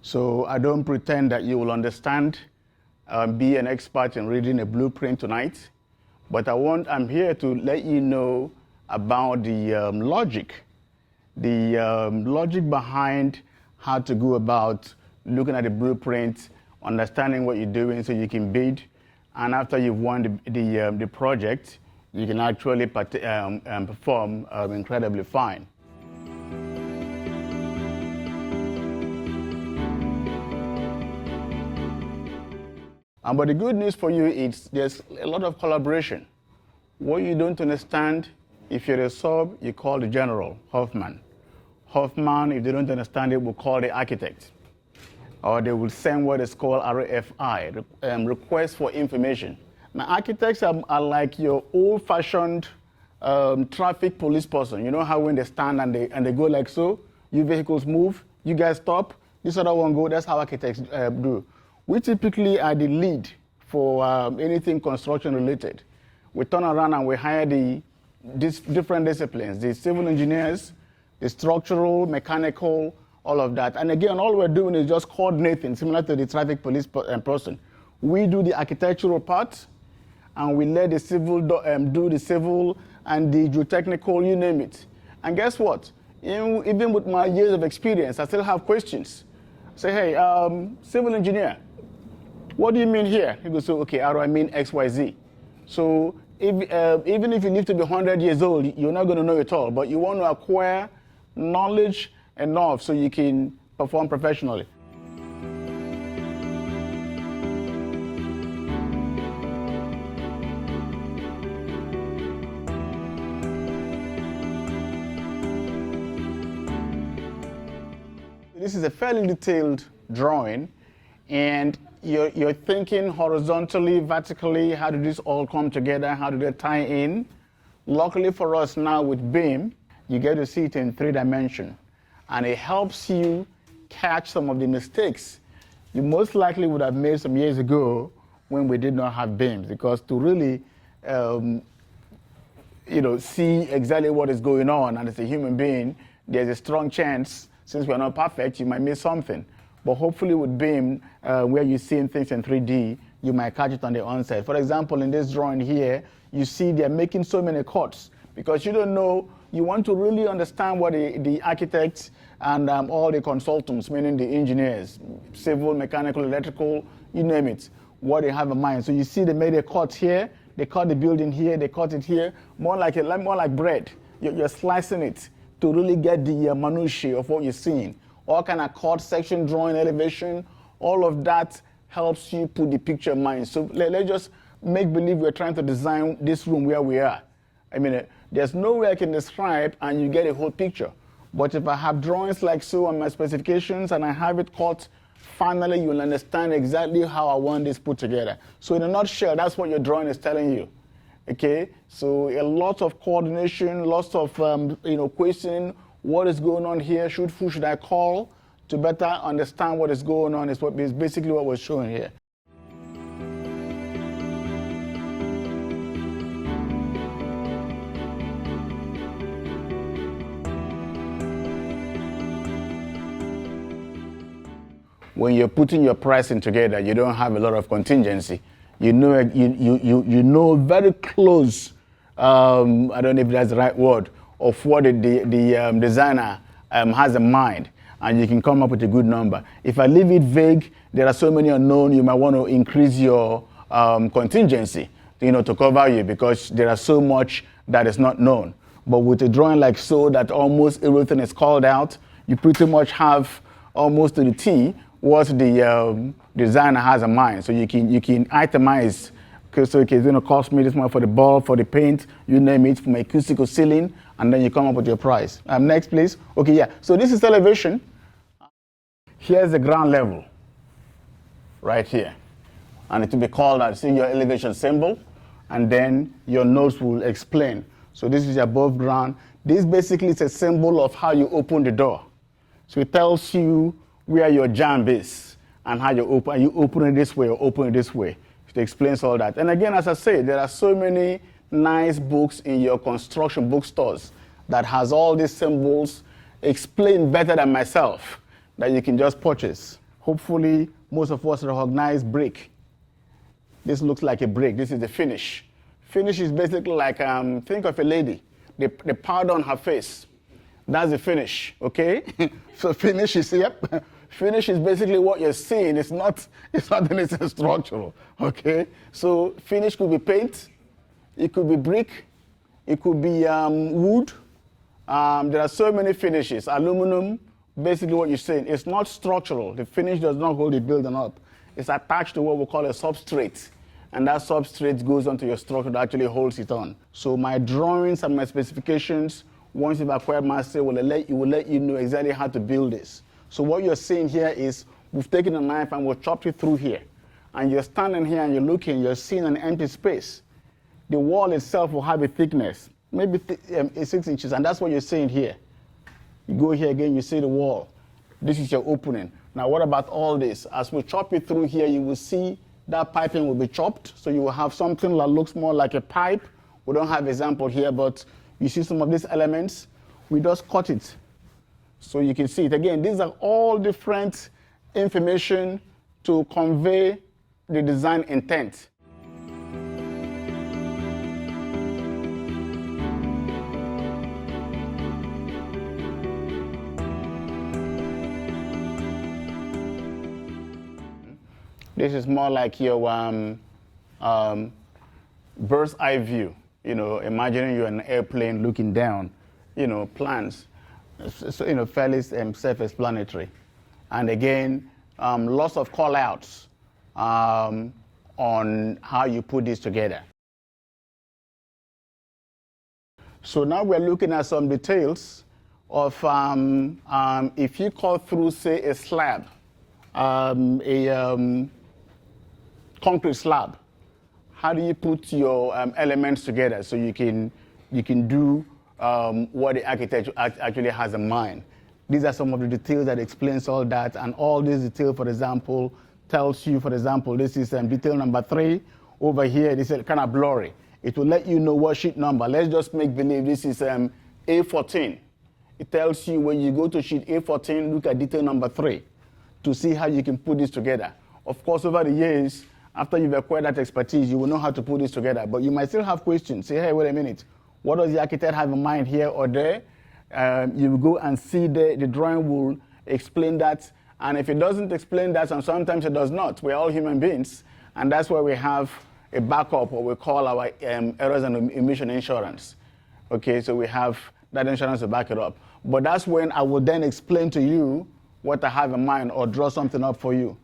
So I don't pretend that you will understand, be an expert in reading a blueprint tonight, but I'm here to let you know about the logic behind how to go about looking at the blueprint, understanding what you're doing so you can bid, and after you've won the project, you can actually perform incredibly fine. But the good news for you is there's a lot of collaboration. What you don't understand, if you're a sub, you call the general, Hoffman. Hoffman, if they don't understand it, will call the architect. Or they will send what is called RFI, request for information. Now, architects are like your old-fashioned traffic police person. You know how when they stand and they go like so, you vehicles move, you guys stop, this other one go, that's how architects do. We typically are the lead for anything construction related. We turn around and we hire these different disciplines, the civil engineers, the structural, mechanical, all of that. And again, all we're doing is just coordinating, similar to the traffic police person. We do the architectural part, and we let the civil do the civil and the geotechnical, you name it. And guess what? Even with my years of experience, I still have questions. Say, hey, civil engineer, what do you mean here? He goes, so, okay, how do I mean X, Y, Z? So even if you live to be 100 years old, you're not going to know it all, but you want to acquire knowledge enough so you can perform professionally. This is a fairly detailed drawing, and you're thinking horizontally, vertically, how did this all come together, how did it tie in? Luckily for us now with BIM, you get to see it in 3 dimensions, and it helps you catch some of the mistakes you most likely would have made some years ago when we did not have BIMs, because to really see exactly what is going on, and as a human being, there's a strong chance, since we're not perfect, you might miss something. But hopefully with BIM, where you're seeing things in 3D, you might catch it on the onset. For example, in this drawing here, you see they're making so many cuts because you don't know, you want to really understand what the architects and all the consultants, meaning the engineers, civil, mechanical, electrical, you name it, what they have in mind. So you see they made a cut here, they cut the building here, they cut it here, more like bread. You're slicing it to really get the minutiae of what you're seeing. All kind of cut, section, drawing, elevation, all of that helps you put the picture in mind. So let's just make believe we're trying to design this room where we are. I mean, there's no way I can describe and you get a whole picture. But if I have drawings like so on my specifications and I have it cut, finally you'll understand exactly how I want this put together. So in a nutshell, that's what your drawing is telling you. Okay, so a lot of coordination, lots of questioning. What is going on here? Who should I call to better understand what is going on? Is basically what we're showing here. When you're putting your pricing together, you don't have a lot of contingency. You know very close. I don't know if that's the right word, of what the designer has in mind, and you can come up with a good number. If I leave it vague, there are so many unknown, you might want to increase your contingency, to cover you, because there are so much that is not known. But with a drawing like so, that almost everything is called out, you pretty much have almost to the T what the designer has in mind. So you can itemize. So okay, it's going to cost me this much for the bulb, for the paint, you name it, for my acoustical ceiling, and then you come up with your price. Next, please. Okay, yeah. So this is elevation. Here's the ground level, right here. And it will be called out, see your elevation symbol, and then your notes will explain. So this is above ground. This basically is a symbol of how you open the door. So it tells you where your jamb is and how you open. Are you open it this way or open it this way? It explains all that. And again, as I say, there are so many nice books in your construction bookstores that has all these symbols explained better than myself that you can just purchase. Hopefully, most of us recognize brick. This looks like a brick. This is the finish. Finish is basically like, think of a lady, the powder on her face. That's the finish, okay? So finish is, yep. Finish is basically what you're seeing. It's not anything structural, okay? So finish could be paint, it could be brick, it could be wood. There are so many finishes. Aluminum, basically what you're saying. It's not structural. The finish does not hold the building up. It's attached to what we call a substrate. And that substrate goes onto your structure that actually holds it on. So my drawings and my specifications, once you've acquired mastery, will let you know exactly how to build this. So what you're seeing here is we've taken a knife and we've chopped it through here. And you're standing here and you're looking, you're seeing an empty space. The wall itself will have a thickness, maybe 6 inches, and that's what you're seeing here. You go here again, you see the wall. This is your opening. Now what about all this? As we chop it through here, you will see that piping will be chopped. So you will have something that looks more like a pipe. We don't have example here, but you see some of these elements. We just cut it. So you can see it. Again, these are all different information to convey the design intent. This is more like your bird's eye view. You know, imagining you're in an airplane looking down. You know, plans. So, you know, fairly self-explanatory. And again, lots of call-outs on how you put this together. So now we're looking at some details of if you cut through, say, a slab, concrete slab. How do you put your elements together so you can do what the architect actually has in mind? These are some of the details that explains all that, and all this detail, for example, tells you, for example, this is detail number 3 over here. This is kind of blurry. It will let you know what sheet number. Let's just make believe this is A14. It tells you when you go to sheet A14, look at detail number 3 to see how you can put this together. Of course, over the years, after you've acquired that expertise, you will know how to put this together. But you might still have questions. Say, hey, wait a minute. What does the architect have in mind here or there? You will go and see the drawing will explain that. And if it doesn't explain that, and sometimes it does not, we're all human beings. And that's why we have a backup, what we call our errors and omission insurance. Okay, so we have that insurance to back it up. But that's when I will then explain to you what I have in mind or draw something up for you.